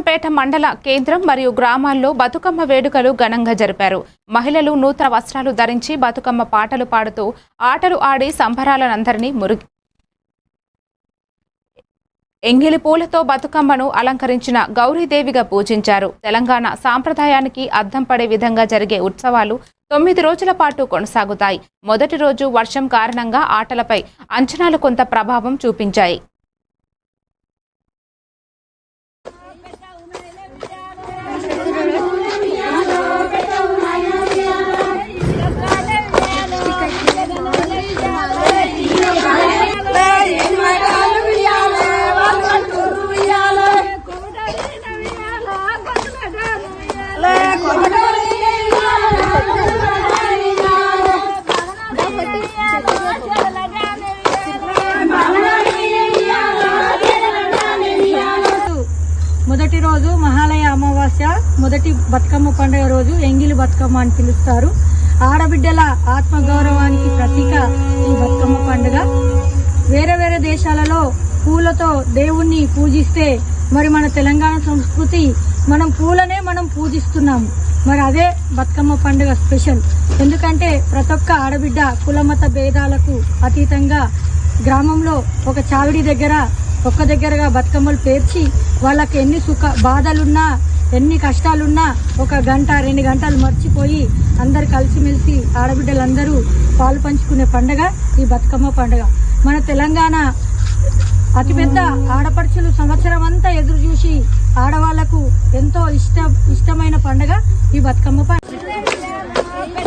పేట మండల కేంద్రం మరియు గ్రామాల్లో బతుకమ్మ వేడుకలు ఘనంగా జరిపారు. మహిళలు నూతన వస్త్రాలు ధరించి బతుకమ్మ పాటలు పాడుతూ ఆటలు ఆడి సంబరాలనందరినీ ఎంగిలి పూలతో బతుకమ్మను అలంకరించిన గౌరీదేవిగా పూజించారు. తెలంగాణ సాంప్రదాయానికి అద్దం పడే విధంగా జరిగే ఉత్సవాలు 9 రోజుల పాటు కొనసాగుతాయి. మొదటి రోజు వర్షం కారణంగా ఆటలపై అంచనాలు కొంత ప్రభావం చూపించాయి. మొదటి రోజు మహాలయ అమావాస్య, మొదటి బతుకమ్మ పండుగ రోజు ఎంగిలి బతుకమ్మ అని పిలుస్తారు. ఆడబిడ్డల ఆత్మగౌరవానికి ప్రతీక ఈ బతుకమ్మ పండుగ. వేరే వేరే దేశాలలో పూలతో దేవుణ్ణి పూజిస్తే మరి మన తెలంగాణ సంస్కృతి మనం పూలనే మనం పూజిస్తున్నాము. మరి అదే బతుకమ్మ పండుగ స్పెషల్. ఎందుకంటే ప్రతి ఒక్క ఆడబిడ్డ కులమత భేదాలకు అతీతంగా గ్రామంలో ఒక చావిడి దగ్గర ఒక్క దగ్గరగా బతుకమ్మలు పేర్చి వాళ్ళకి ఎన్ని బాధలున్నా ఎన్ని కష్టాలున్నా 1 గంట 2 గంటలు మర్చిపోయి అందరు కలిసిమెలిసి ఆడబిడ్డలందరూ పాలు పంచుకునే పండుగ ఈ బతుకమ్మ పండుగ. మన తెలంగాణ అతిపెద్ద ఆడపడుచులు సంవత్సరం అంతా ఎదురు చూసి ఆడవాళ్లకు ఎంతో ఇష్టమైన పండుగ ఈ బతుకమ్మ పండుగ.